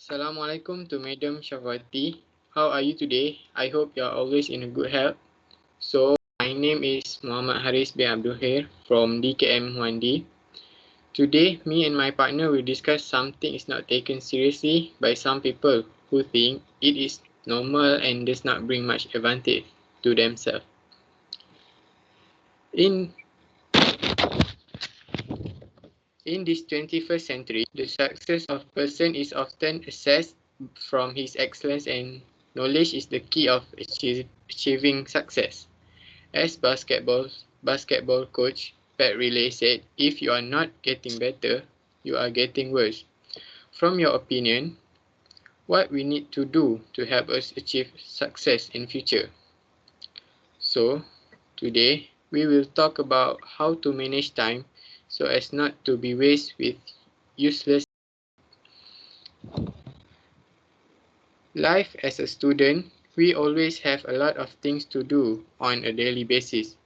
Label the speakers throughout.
Speaker 1: Assalamualaikum to Madam Shafati. How are you today? I hope you are always in a good health. So, my name is Muhammad Haris bin Abdul Khair from DKM 1D. Today, me and my partner will discuss something is not taken seriously by some people who think it is normal and does not bring much advantage to themselves. In this 21st century, the success of a person is often assessed from his excellence, and knowledge is the key of achieving success. As basketball coach Pat Riley said, if you are not getting better, you are getting worse. From your opinion, what we need to do to help us achieve success in future? So, today we will talk about how to manage time so as not to be wasted with useless. Life as a student, we always have a lot of things to do on a daily basis.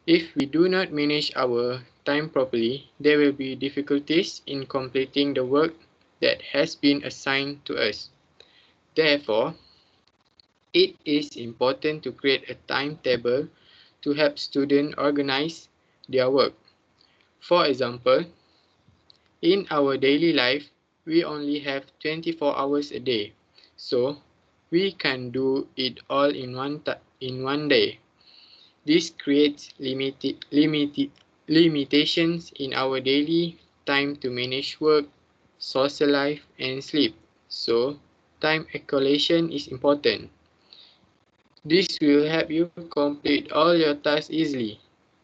Speaker 1: If we do not manage our time properly, there will be difficulties in completing the work that has been assigned to us. Therefore, it is important to create a timetable to help students organize their work. For example, in our daily life, we only have 24 hours a day, so we can do it all in one day. This creates limitations in our daily time to manage work, social life, and sleep. So, time allocation is important. This will help you complete all your tasks easily.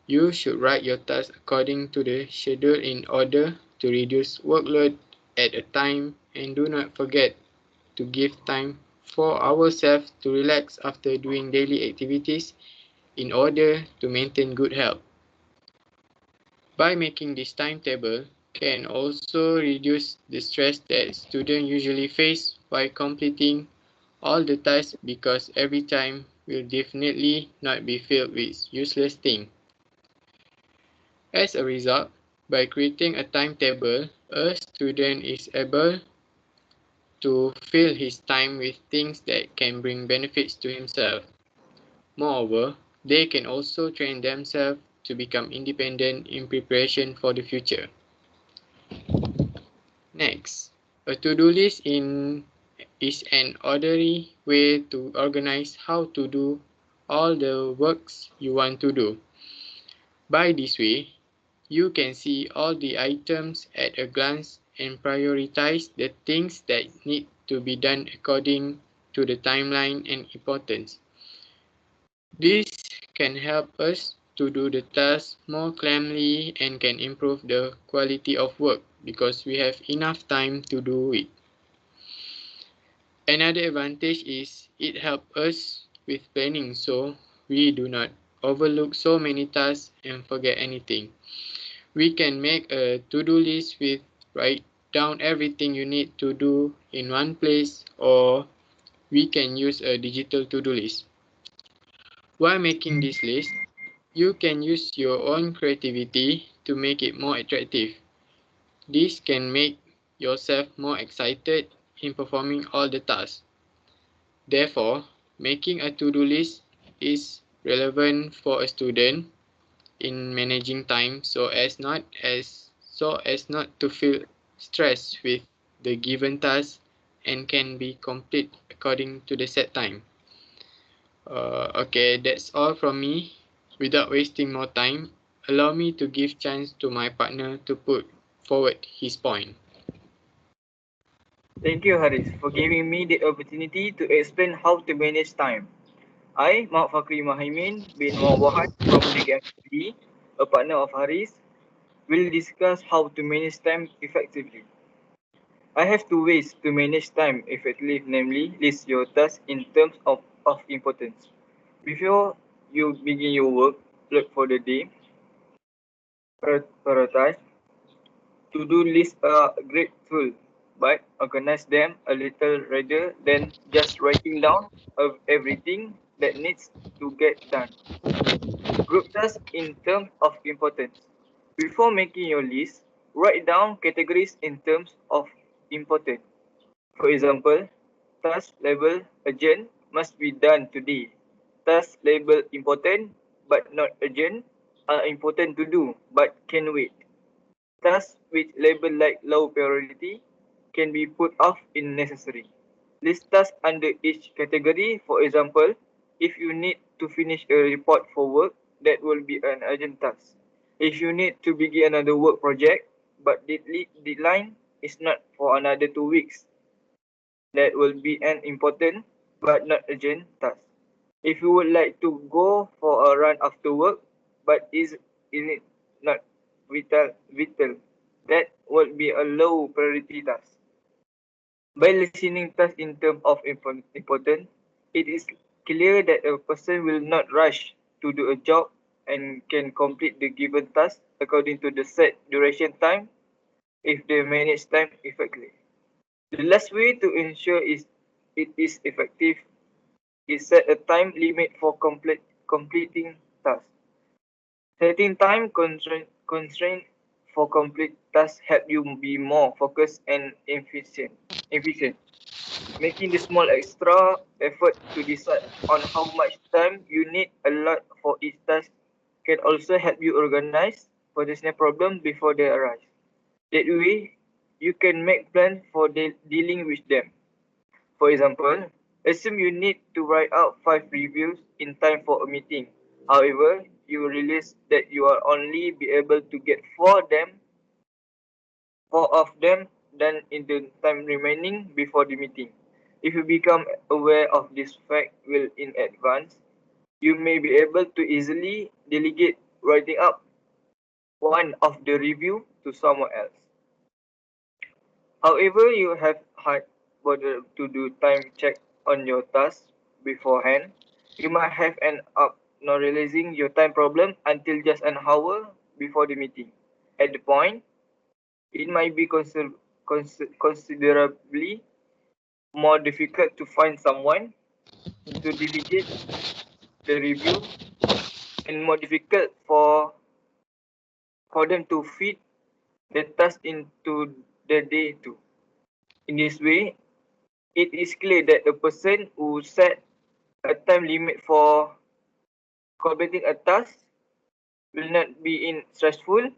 Speaker 1: You should write your tasks according to the schedule in order to reduce workload at a time, and do not forget to give time for ourselves to relax after doing daily activities in order to maintain good health. By making this timetable can also reduce the stress that students usually face while completing all the tasks, because every time will definitely not be filled with useless things. As a result, by creating a timetable, a student is able to fill his time with things that can bring benefits to himself. Moreover, they can also train themselves to become independent in preparation for the future. Next, a to-do list is an orderly way to organize how to do all the works you want to do. By this way, you can see all the items at a glance and prioritize the things that need to be done according to the timeline and importance. This can help us to do the task more calmly and can improve the quality of work because we have enough time to do it. Another advantage is it helps us with planning, so we do not overlook so many tasks and forget anything. We can make a to-do list with write down everything you need to do in one place, or we can use a digital to-do list. While making this list, you can use your own creativity to make it more attractive. This can make yourself more excited in performing all the tasks. Therefore, making a to-do list is relevant for a student in managing time so as not to feel stressed with the given task and can be complete according to the set time. Okay, that's all from me. Without wasting more time, allow me to give chance to my partner to put forward his point.
Speaker 2: Thank you, Haris, for giving me the opportunity to explain how to manage time. I, Mak Fakri Mahimin bin Muhammad from DKMD, a partner of Haris, will discuss how to manage time effectively. I have two ways to manage time effectively, namely, list your tasks in terms of importance. Before you begin your work, look for the day, prioritize. To-do lists are a great tool, but organize them a little rather than just writing down of everything that needs to get done. Group tasks in terms of importance. Before making your list, write down categories in terms of importance. For example, task label urgent must be done today. Task label important but not urgent are important to do but can wait. Tasks which label like low priority can be put off if necessary. List tasks under each category. For example, if you need to finish a report for work, that will be an urgent task. If you need to begin another work project, but the deadline is not for another 2 weeks, that will be an important but not urgent task. If you would like to go for a run after work, but is it not vital, that would be a low priority task. By listening tasks in terms of important, it is clear that a person will not rush to do a job and can complete the given task according to the set duration time if they manage time effectively. The last way to ensure it is effective is set a time limit for completing tasks. Setting time constraint for complete tasks help you be more focused and efficient. Making the small extra effort to decide on how much time you need allot for each task can also help you organize potential problems before they arise. That way, you can make plans for dealing with them. For example, assume you need to write out 5 reviews in time for a meeting. However, you realize that you are only be able to get four of them done in the time remaining before the meeting. If you become aware of this fact well in advance, you may be able to easily delegate writing up one of the review to someone else. However, you have had bother to do time check on your tasks beforehand. You might have end up not realizing your time problem until just an hour before the meeting. At the point, it might be considerably more difficult to find someone to delegate the review and more difficult for them to fit the task into the day too. In this way, it is clear that the person who set a time limit for completing a task will not be in stressful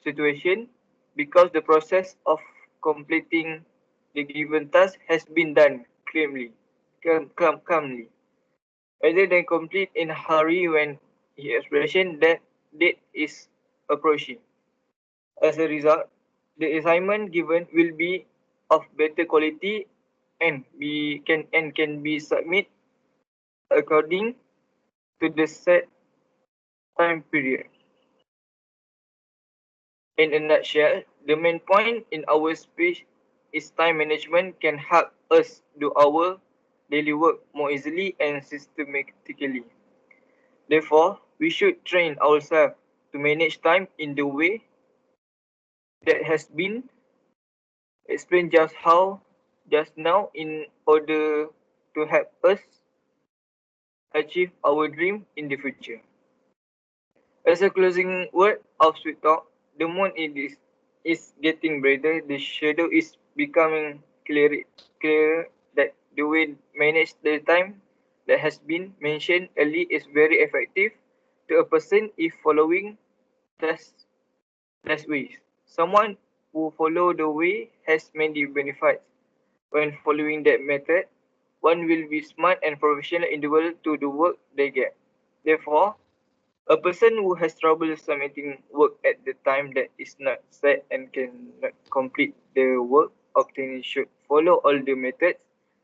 Speaker 2: situation because the process of completing the given task has been done calmly, rather than complete in a hurry when he expression that date is approaching. As a result, the assignment given will be of better quality and can be submitted according to the set time period. In a nutshell, the main point in our speech is time management can help us do our daily work more easily and systematically. Therefore, we should train ourselves to manage time in the way that has been explained just now in order to help us achieve our dream in the future. As a closing word of Sweet Talk, the moon is getting brighter, the shadow is becoming clearer that the way manage the time that has been mentioned earlier is very effective to a person if following test ways. Someone who follow the way has many benefits. When following that method, one will be smart and professional individual to the work they get. Therefore, a person who has trouble submitting work at the time that is not set and cannot complete the work obtained should follow all the methods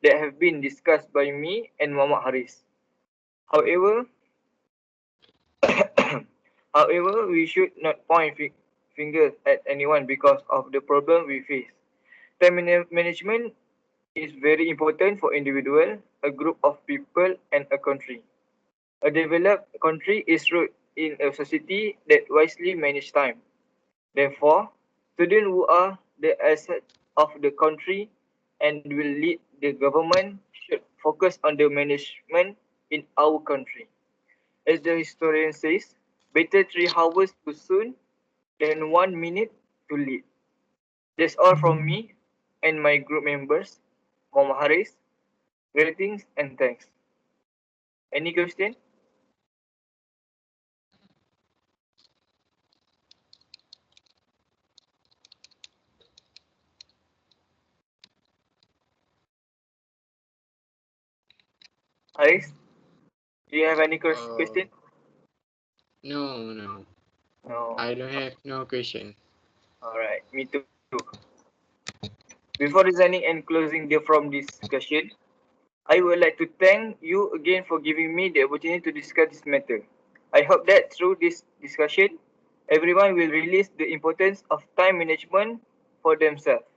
Speaker 2: that have been discussed by me and Muhammad Haris. However, however, we should not point fingers at anyone because of the problem we face. Time management is very important for individual, a group of people, and a country. A developed country is rooted in a society that wisely manages time. Therefore, students who are the asset of the country and will lead the government should focus on the management in our country. As the historian says, better 3 hours too soon than 1 minute too late. That's all from me and my group members. Muhammad Haris. Greetings and thanks. Any question? Haris, do you have any question?
Speaker 1: No.
Speaker 2: No.
Speaker 1: I don't have no question.
Speaker 2: Alright, me too. Before resigning and closing from this discussion, I would like to thank you again for giving me the opportunity to discuss this matter. I hope that through this discussion, everyone will realize the importance of time management for themselves.